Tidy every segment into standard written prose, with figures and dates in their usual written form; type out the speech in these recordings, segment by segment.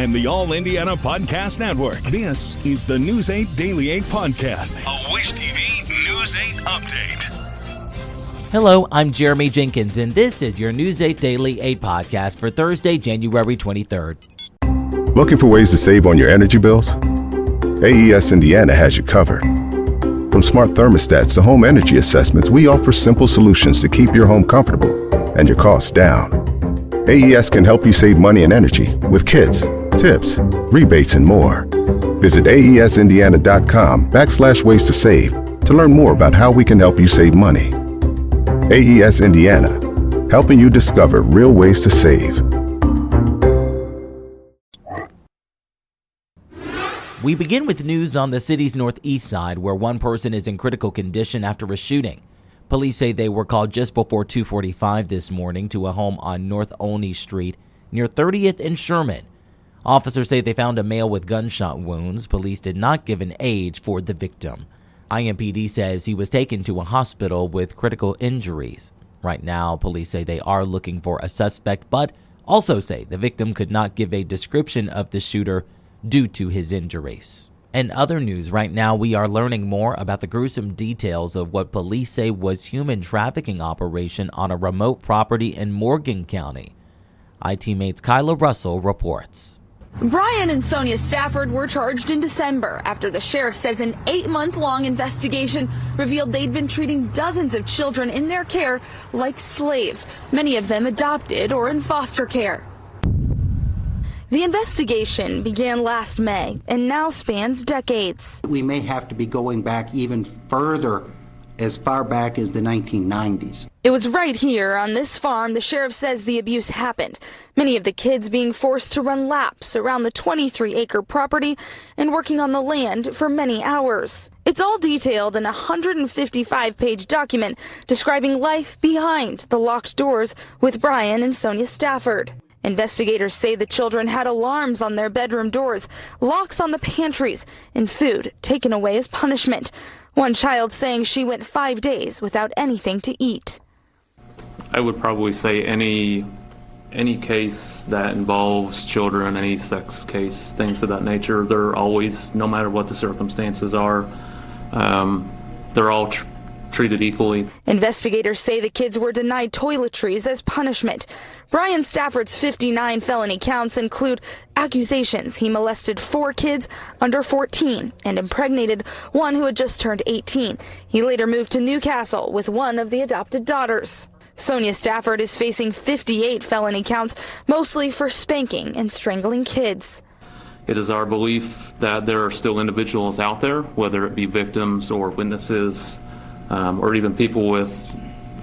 and the All Indiana Podcast Network. This is the News 8 Daily 8 Podcast, a Wish TV News 8 update. Hello, I'm Jeremy Jenkins, and this is your News 8 Daily 8 Podcast for Thursday, January 23rd. Looking for ways to save on your energy bills? AES Indiana has you covered. From smart thermostats to home energy assessments, we offer simple solutions to keep your home comfortable and your costs down. AES can help you save money and energy with kits, tips, rebates, and more. Visit aesindiana.com/ways to save to learn more about how we can help you save money. AES Indiana, helping you discover real ways to save. We begin with news on the city's northeast side, where one person is in critical condition after a shooting. Police say they were called just before 2:45 this morning to a home on North Olney Street near 30th and Sherman. Officers say they found a male with gunshot wounds. Police did not give an age for the victim. IMPD says he was taken to a hospital with critical injuries. Right now, police say they are looking for a suspect, but also say the victim could not give a description of the shooter due to his injuries. In other news, right now we are learning more about the gruesome details of what police say was human trafficking operation on a remote property in Morgan County. IT-Mate's Kyla Russell reports. Brian and Sonia Stafford were charged in December after the sheriff says an 8-month-long investigation revealed they'd been treating dozens of children in their care like slaves, many of them adopted or in foster care. The investigation began last May and now spans decades. We may have to be going back even further, as far back as the 1990s. It was right here on this farm the sheriff says the abuse happened. Many of the kids being forced to run laps around the 23-acre property and working on the land for many hours. It's all detailed in a 155-page document describing life behind the locked doors with Brian and Sonia Stafford. Investigators say the children had alarms on their bedroom doors, locks on the pantries, and food taken away as punishment. One child saying she went 5 days without anything to eat. I would probably say any case that involves children, any sex case, things of that nature, they're always, no matter what the circumstances are, they're all treated equally. Investigators say the kids were denied toiletries as punishment. Brian Stafford's 59 felony counts include accusations he molested 4 kids under 14 and impregnated one who had just turned 18. He later moved to Newcastle with one of the adopted daughters. Sonia Stafford is facing 58 felony counts, mostly for spanking and strangling kids. It is our belief that there are still individuals out there, whether it be victims or witnesses, or even people with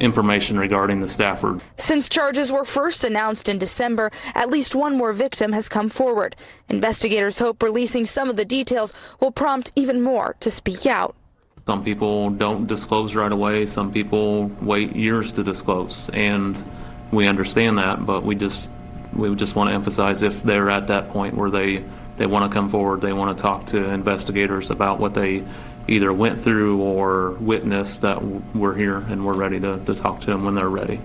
information regarding the Stafford. Since charges were first announced in December, at least one more victim has come forward. Investigators hope releasing some of the details will prompt even more to speak out. Some people don't disclose right away. Some people wait years to disclose, and we understand that, but we just want to emphasize if they're at that point where they want to come forward, they want to talk to investigators about what they either went through or witnessed, that we're here and we're ready to talk to them when they're ready.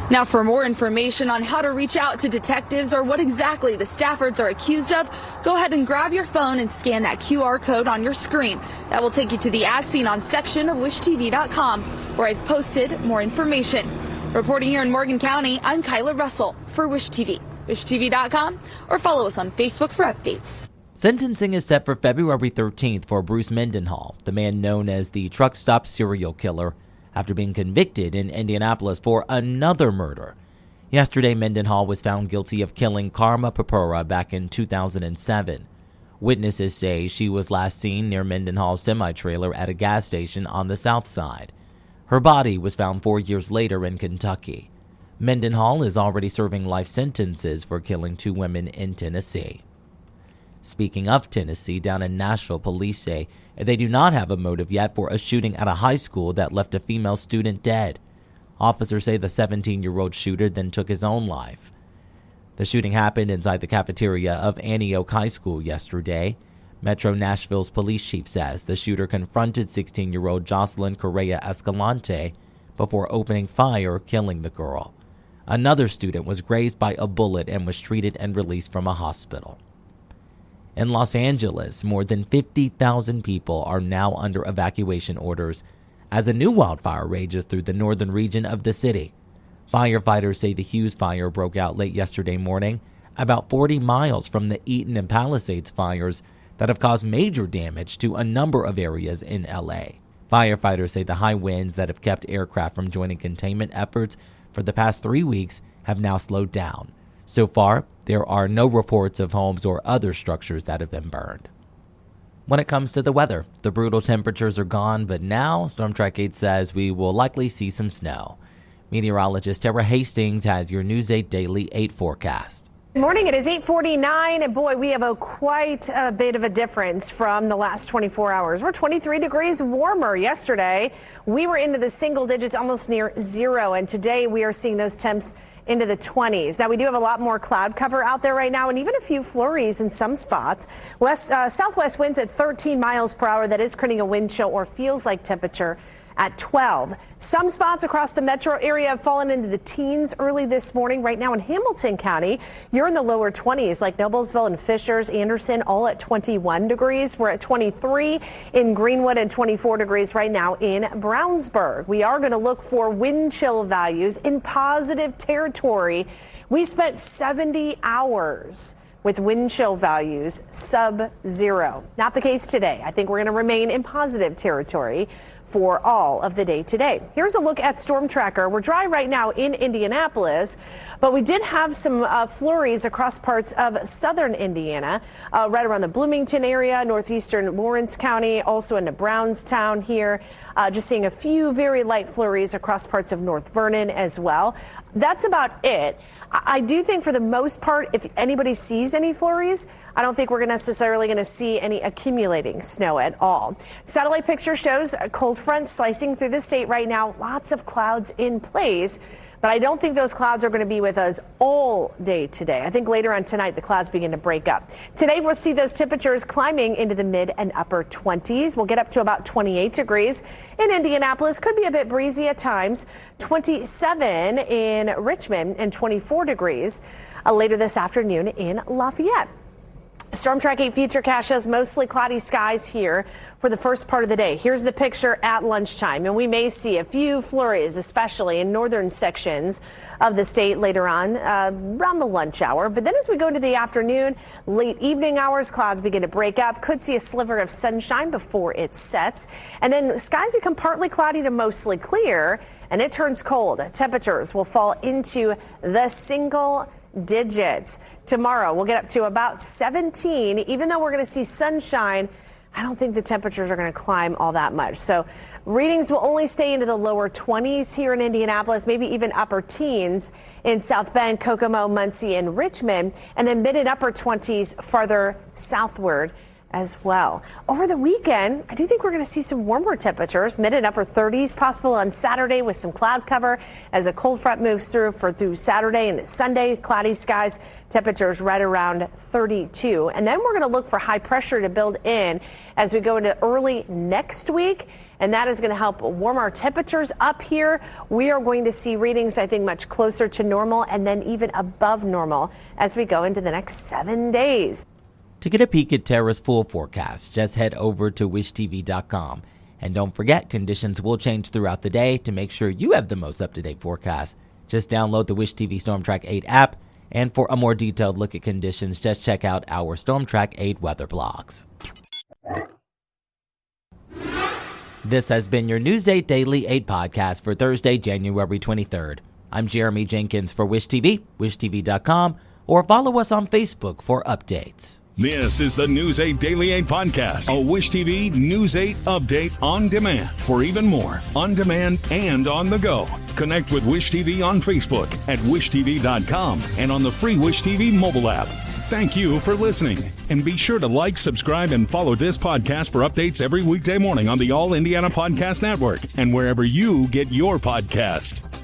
Now, for more information on how to reach out to detectives or what exactly the Staffords are accused of, go ahead and grab your phone and scan that QR code on your screen. That will take you to the As Seen On section of wishtv.com, where I've posted more information. Reporting here in Morgan County, I'm Kyla Russell for Wish TV. wishtv.com, or follow us on Facebook for updates. Sentencing is set for February 13th for Bruce Mendenhall, the man known as the truck stop serial killer, after being convicted in Indianapolis for another murder. Yesterday, Mendenhall was found guilty of killing Karma Papura back in 2007. Witnesses say she was last seen near Mendenhall's semi-trailer at a gas station on the south side. Her body was found 4 years later in Kentucky. Mendenhall is already serving life sentences for killing 2 women in Tennessee. Speaking of Tennessee, down in Nashville, police say they do not have a motive yet for a shooting at a high school that left a female student dead. Officers say the 17-year-old shooter then took his own life. The shooting happened inside the cafeteria of Antioch High School yesterday. Metro Nashville's police chief says the shooter confronted 16-year-old Jocelyn Correa Escalante before opening fire, killing the girl. Another student was grazed by a bullet and was treated and released from a hospital. In Los Angeles, more than 50,000 people are now under evacuation orders as a new wildfire rages through the northern region of the city. Firefighters say the Hughes fire broke out late yesterday morning, about 40 miles from the Eaton and Palisades fires that have caused major damage to a number of areas in LA. Firefighters say the high winds that have kept aircraft from joining containment efforts for the past 3 weeks have now slowed down. So far, there are no reports of homes or other structures that have been burned. When it comes to the weather, the brutal temperatures are gone, but now Storm Track 8 says we will likely see some snow. Meteorologist Tara Hastings has your News 8 Daily 8 forecast. Good morning. It is 8:49, and boy, we have quite a bit of a difference from the last 24 hours. We're 23 degrees warmer yesterday. We were into the single digits, almost near zero, and today we are seeing those temps into the 20s. Now, we do have a lot more cloud cover out there right now, and even a few flurries in some spots. Southwest winds at 13 miles per hour. That is creating a wind chill or feels like temperature at 12. Some spots across the metro area have fallen into the teens early this morning. Right now in Hamilton County, you're in the lower 20s, like Noblesville and Fishers, Anderson, all at 21 degrees. We're at 23 in Greenwood and 24 degrees right now in Brownsburg. We are going to look for wind chill values in positive territory. We spent 70 hours with wind chill values sub-zero. Not the case today. I think we're going to remain in positive territory for all of the day today. Here's a look at Storm Tracker. We're dry right now in Indianapolis, but we did have some flurries across parts of southern Indiana, right around the Bloomington area, northeastern Lawrence County, also into Brownstown here. Just seeing a few very light flurries across parts of North Vernon as well. That's about it. I do think for the most part, if anybody sees any flurries, I don't think we're necessarily going to see any accumulating snow at all. Satellite picture shows a cold front slicing through the state right now. Lots of clouds in place, but I don't think those clouds are going to be with us all day today. I think later on tonight, the clouds begin to break up. Today, we'll see those temperatures climbing into the mid and upper 20s. We'll get up to about 28 degrees in Indianapolis. Could be a bit breezy at times. 27 in Richmond and 24 degrees later this afternoon in Lafayette. Storm Track 8 Futurecast shows mostly cloudy skies here for the first part of the day. Here's the picture at lunchtime, and we may see a few flurries, especially in northern sections of the state later on around the lunch hour. But then as we go into the afternoon, late evening hours, clouds begin to break up. Could see a sliver of sunshine before it sets. And then skies become partly cloudy to mostly clear, and it turns cold. Temperatures will fall into the single digits. Tomorrow we'll get up to about 17. Even though we're going to see sunshine, I don't think the temperatures are going to climb all that much. So readings will only stay into the lower 20s here in Indianapolis, maybe even upper teens in South Bend, Kokomo, Muncie, and Richmond, and then mid and upper 20s farther southward as well. Over the weekend, I do think we're going to see some warmer temperatures, mid and upper 30s possible on Saturday with some cloud cover as a cold front moves through Saturday and Sunday. Cloudy skies, temperatures right around 32. And then we're going to look for high pressure to build in as we go into early next week. And that is going to help warm our temperatures up here. We are going to see readings, I think, much closer to normal and then even above normal as we go into the next 7 days. To get a peek at Tara's full forecast, just head over to wishtv.com. And don't forget, conditions will change throughout the day. To make sure you have the most up-to-date forecast, just download the Wish TV Storm Track 8 app. And for a more detailed look at conditions, just check out our Storm Track 8 weather blogs. This has been your News 8 Daily 8 podcast for Thursday, January 23rd. I'm Jeremy Jenkins for Wish TV, wishtv.com, or follow us on Facebook for updates. This is the News 8 Daily 8 podcast, a Wish TV News 8 update on demand. For even more, on demand and on the go, connect with Wish TV on Facebook at wishtv.com and on the free Wish TV mobile app. Thank you for listening, and be sure to like, subscribe, and follow this podcast for updates every weekday morning on the All Indiana Podcast Network and wherever you get your podcast.